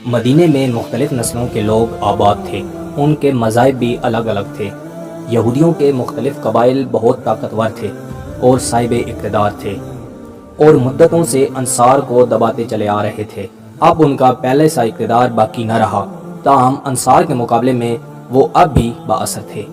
مدینے میں مختلف نسلوں کے لوگ آباد تھے، ان کے مذاہب بھی الگ الگ تھے۔ یہودیوں کے مختلف قبائل بہت طاقتور تھے اور صاحب اقتدار تھے، اور مدتوں سے انصار کو دباتے چلے آ رہے تھے۔ اب ان کا پہلے سا اقتدار باقی نہ رہا، تاہم انصار کے مقابلے میں وہ اب بھی بااثر تھے،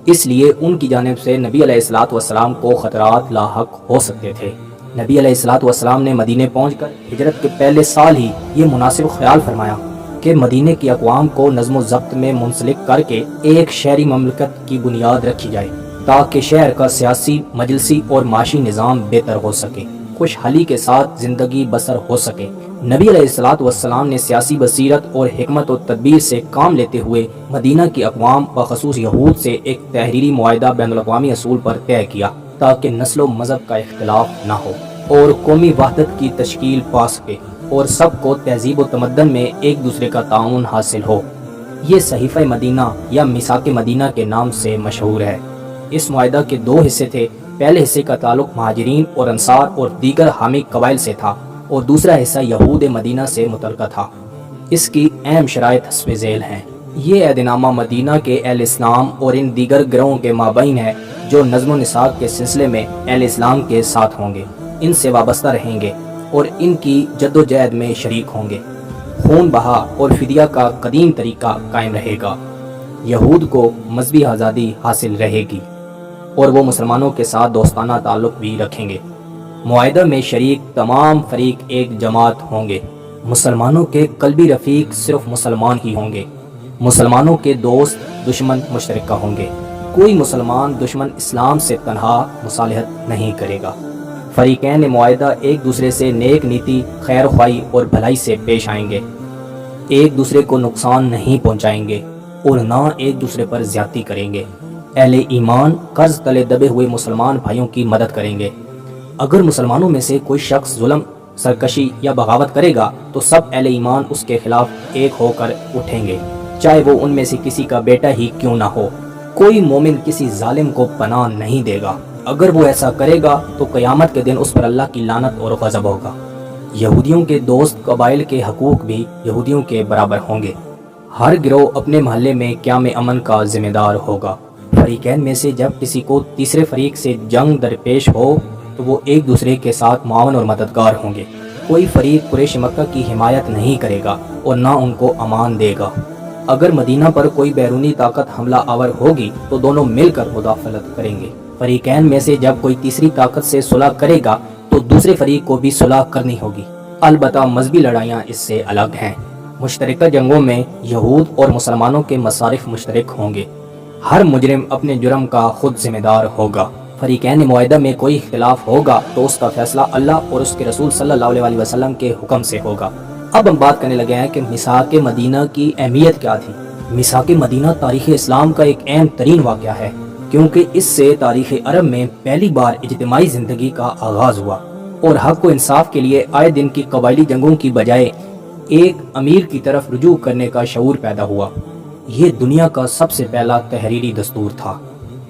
اس لیے ان کی جانب سے نبی علیہ الصلوۃ والسلام کو خطرات لاحق ہو سکتے تھے۔ نبی علیہ الصلوۃ والسلام نے مدینے پہنچ کر ہجرت کے پہلے سال ہی یہ مناسب خیال فرمایا کہ مدینے کی اقوام کو نظم و ضبط میں منسلک کر کے ایک شہری مملکت کی بنیاد رکھی جائے، تاکہ شہر کا سیاسی، مجلسی اور معاشی نظام بہتر ہو سکے، خوشحالی کے ساتھ زندگی بسر ہو سکے۔ نبی علیہ الصلوۃ والسلام نے سیاسی بصیرت اور حکمت و تدبیر سے کام لیتے ہوئے مدینہ کی اقوام بخصوص یہود سے ایک تحریری معاہدہ بین الاقوامی اصول پر طے کیا، تاکہ نسل و مذہب کا اختلاف نہ ہو اور قومی وحدت کی تشکیل پا سکے، اور سب کو تہذیب و تمدن میں ایک دوسرے کا تعاون حاصل ہو۔ یہ صحیفہ مدینہ یا میثاق مدینہ کے نام سے مشہور ہے۔ اس معاہدہ کے دو حصے تھے۔ پہلے حصے کا تعلق مہاجرین اور انصار اور دیگر حامی قبائل سے تھا، اور دوسرا حصہ یہود مدینہ سے متعلقہ تھا۔ اس کی اہم شرائط حسب ذیل ہیں۔ یہ عہد نامہ مدینہ کے اہل اسلام اور ان دیگر گروہوں کے مابین ہے جو نظم و نساق کے سلسلے میں اہل اسلام کے ساتھ ہوں گے، ان سے وابستہ رہیں گے اور ان کی جد و جہد میں شریک ہوں گے۔ خون بہا اور فدیہ کا قدیم طریقہ قائم رہے گا۔ یہود کو مذہبی آزادی حاصل رہے گی اور وہ مسلمانوں کے ساتھ دوستانہ تعلق بھی رکھیں گے۔ معاہدہ میں شریک تمام فریق ایک جماعت ہوں گے۔ مسلمانوں کے قلبی رفیق صرف مسلمان ہی ہوں گے۔ مسلمانوں کے دوست دشمن مشترکہ ہوں گے۔ کوئی مسلمان دشمن اسلام سے تنہا مصالحت نہیں کرے گا۔ فریقین معاہدہ ایک دوسرے سے نیک نیتی، خیر خواہی اور بھلائی سے پیش آئیں گے، ایک دوسرے کو نقصان نہیں پہنچائیں گے اور نہ ایک دوسرے پر زیادتی کریں گے۔ اہل ایمان قرض تلے دبے ہوئے مسلمان بھائیوں کی مدد کریں گے۔ اگر مسلمانوں میں سے کوئی شخص ظلم، سرکشی یا بغاوت کرے گا تو سب اہل ایمان اس کے خلاف ایک ہو کر اٹھیں گے، چاہے وہ ان میں سے کسی کا بیٹا ہی کیوں نہ ہو۔ کوئی مومن کسی ظالم کو پناہ نہیں دے گا۔ اگر وہ ایسا کرے گا تو قیامت کے دن اس پر اللہ کی لعنت اور غضب ہوگا۔ یہودیوں کے دوست قبائل کے حقوق بھی یہودیوں کے برابر ہوں گے۔ ہر گروہ اپنے محلے میں قیام امن کا ذمہ دار ہوگا۔ فریقین میں سے جب کسی کو تیسرے فریق سے جنگ درپیش ہو تو وہ ایک دوسرے کے ساتھ معاون اور مددگار ہوں گے۔ کوئی فریق قریش مکہ کی حمایت نہیں کرے گا اور نہ ان کو امان دے گا۔ اگر مدینہ پر کوئی بیرونی طاقت حملہ آور ہوگی تو دونوں مل کر مدافعت کریں گے۔ فریقین میں سے جب کوئی تیسری طاقت سے صلح کرے گا تو دوسرے فریق کو بھی صلح کرنی ہوگی۔ البتہ مذہبی لڑائیاں اس سے الگ ہیں۔ مشترکہ جنگوں میں یہود اور مسلمانوں کے مصارف مشترک ہوں گے۔ ہر مجرم اپنے جرم کا خود ذمہ دار ہوگا۔ فریقین معاہدہ میں کوئی اختلاف ہوگا تو اس کا فیصلہ اللہ اور اس کے رسول صلی اللہ علیہ وسلم کے حکم سے ہوگا۔ اب ہم بات کرنے لگے ہیں کہ میثاق مدینہ کی اہمیت کیا تھی۔ میثاق مدینہ تاریخ اسلام کا ایک اہم ترین واقعہ ہے، کیونکہ اس سے تاریخ عرب میں پہلی بار اجتماعی زندگی کا آغاز ہوا اور حق و انصاف کے لیے آئے دن کی قبائلی جنگوں کی بجائے ایک امیر کی طرف رجوع کرنے کا شعور پیدا ہوا۔ یہ دنیا کا سب سے پہلا تحریری دستور تھا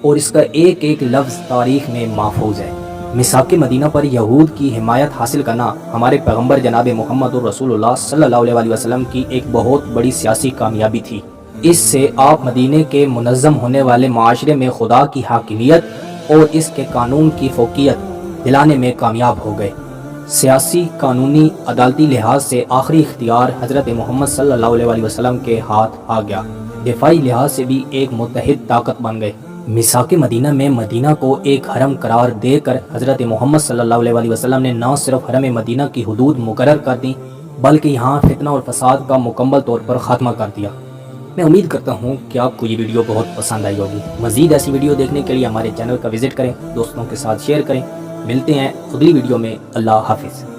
اور اس کا ایک ایک لفظ تاریخ میں محفوظ ہے۔ میثاق مدینہ پر یہود کی حمایت حاصل کرنا ہمارے پیغمبر جناب محمد رسول اللہ صلی اللہ علیہ وسلم کی ایک بہت بڑی سیاسی کامیابی تھی۔ اس سے آپ مدینے کے منظم ہونے والے معاشرے میں خدا کی حاکمیت اور اس کے قانون کی فوقیت دلانے میں کامیاب ہو گئے۔ سیاسی، قانونی، عدالتی لحاظ سے آخری اختیار حضرت محمد صلی اللہ علیہ وسلم کے ہاتھ آ گیا۔ دفاعی لحاظ سے بھی ایک متحد طاقت بن گئے۔ میثاق مدینہ میں مدینہ کو ایک حرم قرار دے کر حضرت محمد صلی اللہ علیہ وسلم نے نہ صرف حرم مدینہ کی حدود مقرر کر دی بلکہ یہاں فتنہ اور فساد کا مکمل طور پر خاتمہ کر دیا۔ میں امید کرتا ہوں کہ آپ کو یہ ویڈیو بہت پسند آئی ہوگی۔ مزید ایسی ویڈیو دیکھنے کے لیے ہمارے چینل کا وزٹ کریں، دوستوں کے ساتھ شیئر کریں۔ ملتے ہیں اگلی ویڈیو میں۔ اللہ حافظ۔